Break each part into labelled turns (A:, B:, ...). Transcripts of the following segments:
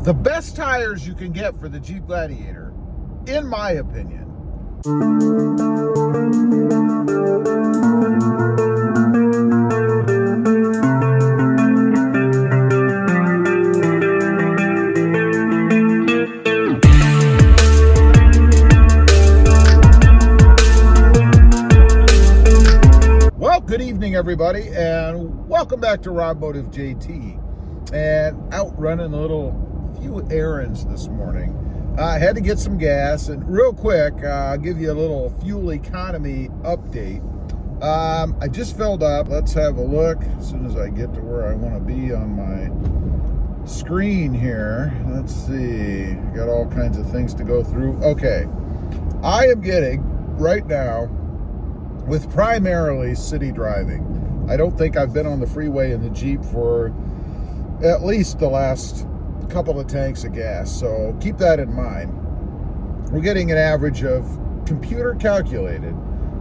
A: The best tires you can get for the Jeep Gladiator, in my opinion. Well, good evening, everybody, and welcome back to Automotive JT. And out running a few errands this morning. I had to get some gas, and real quick, I'll give you a little fuel economy update. I just filled up. Let's have a look as soon as I get to where I want to be on my screen here. Let's see. Got all kinds of things to go through. Okay. I am getting, right now, with primarily city driving. I don't think I've been on the freeway in the Jeep for at least the last couple of tanks of gas, so keep that in mind. We're getting an average of, computer calculated,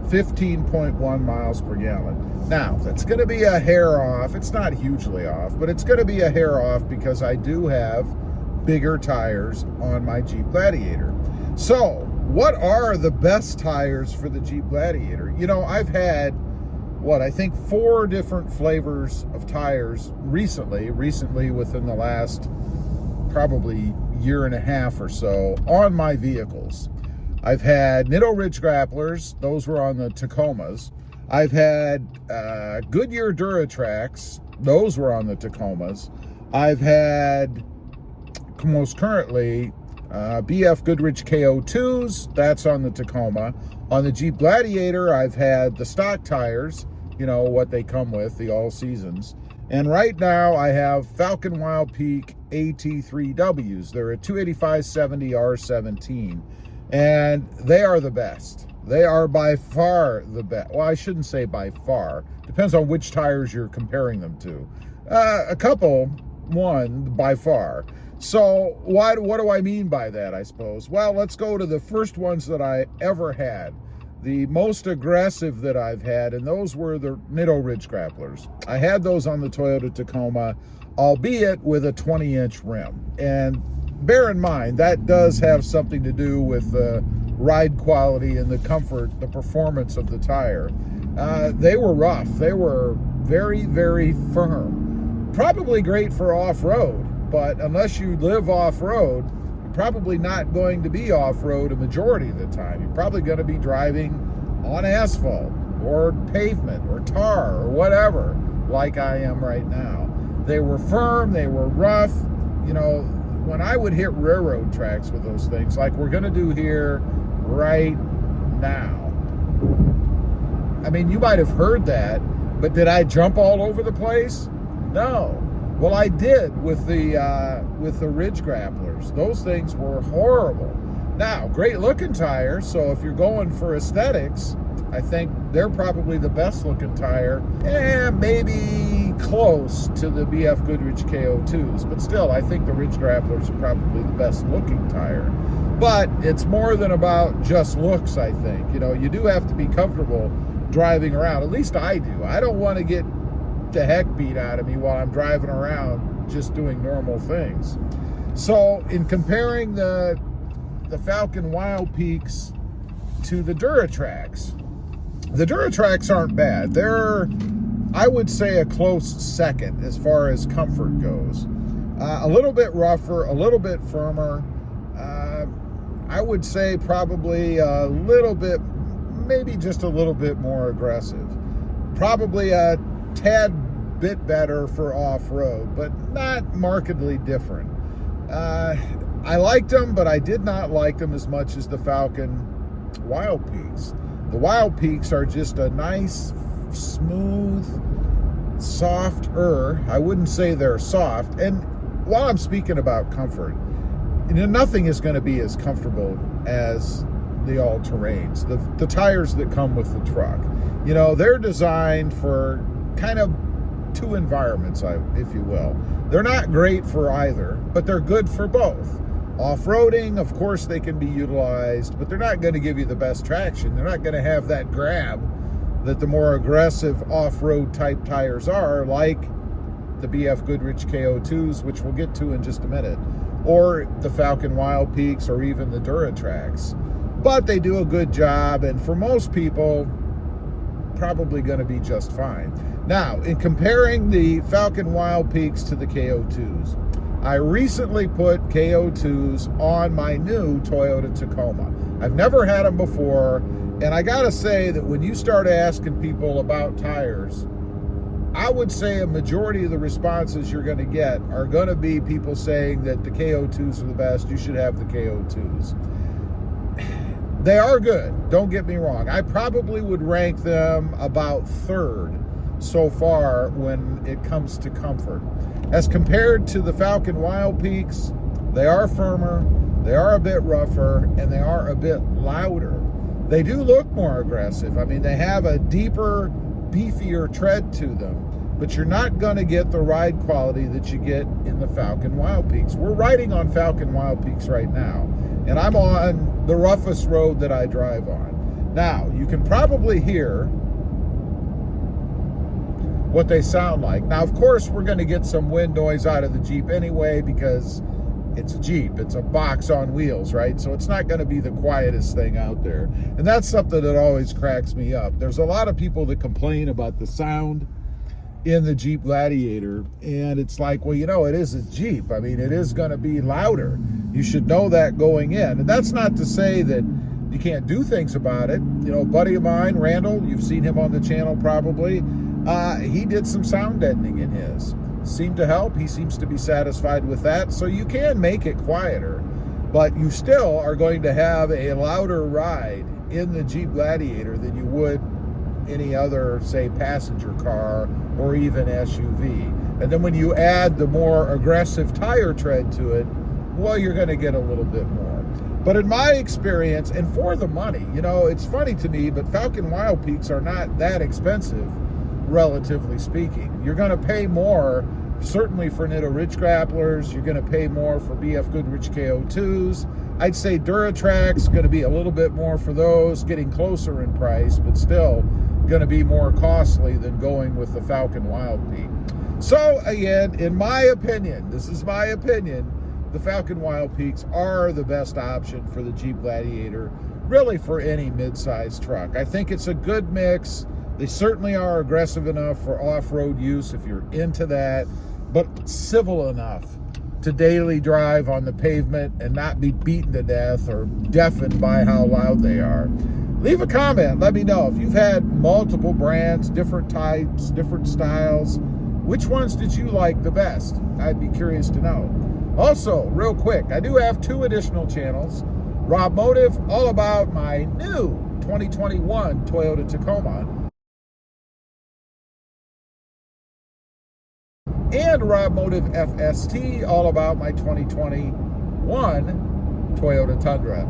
A: 15.1 miles per gallon. Now, that's going to be a hair off. It's not hugely off, but it's going to be a hair off because I do have bigger tires on my Jeep Gladiator. So, what are the best tires for the Jeep Gladiator? You know, I've had, I think 4 different flavors of tires recently within the last probably year and a half or so on my vehicles. I've had Nitto Ridge Grapplers. Those were on the Tacomas. I've had Goodyear Duratracs. Those were on the Tacomas. I've had, most currently, BF Goodrich KO2s. That's on the Tacoma. On the Jeep Gladiator, I've had the stock tires, you know, what they come with, the all seasons. And right now I have Falcon Wild Peak AT3Ws. They're a 285/70 R17, and they are the best. They are by far the best. Well, I shouldn't say by far. Depends on which tires you're comparing them to. One by far. So what do I mean by that, I suppose? Well, let's go to the first ones that I ever had. The most aggressive that I've had, and those were the Nitto Ridge Grapplers. I had those on the Toyota Tacoma, albeit with a 20-inch rim. And bear in mind, that does have something to do with the ride quality and the comfort, the performance of the tire. They were rough. They were very, very firm. Probably great for off-road, but unless you live off-road, probably not going to be off-road a majority of the time. You're probably going to be driving on asphalt or pavement or tar or whatever, like I am right now. They were firm, they were rough. You know, when I would hit railroad tracks with those things, like we're going to do here right now. I mean, you might have heard that, but did I jump all over the place? No. Well, I did with the Ridge Grapplers. Those things were horrible. Now, great looking tire, so if you're going for aesthetics, I think they're probably the best looking tire, and maybe close to the BF Goodrich KO2s, but still, I think the Ridge Grapplers are probably the best looking tire. But it's more than about just looks, I think. You know, you do have to be comfortable driving around. At least I do. I don't want to get the heck beat out of me while I'm driving around just doing normal things. So in comparing the Falcon Wild Peaks to the Duratracs aren't bad. They're, I would say, a close second as far as comfort goes. A little bit rougher, a little bit firmer. I would say probably a little bit, maybe just a little bit more aggressive. Probably a tad bit better for off-road, but not markedly different. I liked them, but I did not like them as much as the Falcon Wild Peaks. The Wild Peaks are just a nice, smooth, softer. I wouldn't say they're soft. And while I'm speaking about comfort, you know, nothing is going to be as comfortable as the all-terrains, the tires that come with the truck. You know, they're designed for kind of 2 environments, if you will. They're not great for either, but they're good for both. Off-roading, of course, they can be utilized, but they're not going to give you the best traction. They're not going to have that grab that the more aggressive off-road type tires are, like the BF Goodrich KO2s, which we'll get to in just a minute, or the Falcon Wild Peaks, or even the Duratrax. But they do a good job, and for most people, probably going to be just fine. Now, in comparing the Falcon Wild Peaks to the KO2s, I recently put KO2s on my new Toyota Tacoma. I've never had them before, and I gotta say that when you start asking people about tires, I would say a majority of the responses you're gonna get are gonna be people saying that the KO2s are the best, you should have the KO2s. They are good, don't get me wrong. I probably would rank them about third so far when it comes to comfort. As compared to the Falcon Wild Peaks, they are firmer, they are a bit rougher, and they are a bit louder. They do look more aggressive. I mean, they have a deeper, beefier tread to them, but you're not going to get the ride quality that you get in the Falcon Wild Peaks. We're riding on Falcon Wild Peaks right now, and I'm on the roughest road that I drive on. Now, you can probably hear what they sound like. Now, of course, we're going to get some wind noise out of the Jeep anyway, because it's a Jeep. It's a box on wheels, right? So it's not going to be the quietest thing out there. And that's something that always cracks me up. There's a lot of people that complain about the sound in the Jeep Gladiator, and it's like, well, you know, it is a Jeep. I mean, it is going to be louder. You should know that going in. And that's not to say that you can't do things about it. You know, a buddy of mine, Randall, you've seen him on the channel probably, he did some sound deadening in his. Seemed to help. He seems to be satisfied with that. So you can make it quieter, but you still are going to have a louder ride in the Jeep Gladiator than you would any other, say, passenger car or even SUV. And then when you add the more aggressive tire tread to it, well, you're going to get a little bit more. But in my experience, and for the money, you know, it's funny to me, but Falcon Wild Peaks are not that expensive, relatively speaking. You're going to pay more, certainly for Nitto Ridge Grapplers. You're going to pay more for BF Goodrich KO2s. I'd say Duratrax going to be a little bit more for those, getting closer in price, but still going to be more costly than going with the Falcon Wild Peak. So again, in my opinion, this is my opinion, the Falcon Wild Peaks are the best option for the Jeep Gladiator, really for any mid-size truck. I think it's a good mix. They certainly are aggressive enough for off-road use if you're into that, but civil enough to daily drive on the pavement and not be beaten to death or deafened by how loud they are. Leave a comment. Let me know if you've had multiple brands, different types, different styles. Which ones did you like the best? I'd be curious to know. Also, real quick, I do have 2 additional channels. Rob Motive, all about my new 2021 Toyota Tacoma, and Rob Motive FST, all about my 2021 Toyota Tundra.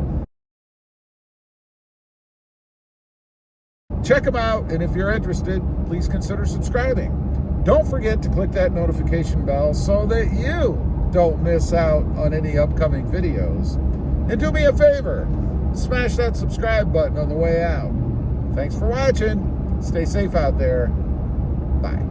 A: Check them out, and if you're interested, please consider subscribing. Don't forget to click that notification bell so that you don't miss out on any upcoming videos. And do me a favor, smash that subscribe button on the way out. Thanks for watching. Stay safe out there. Bye.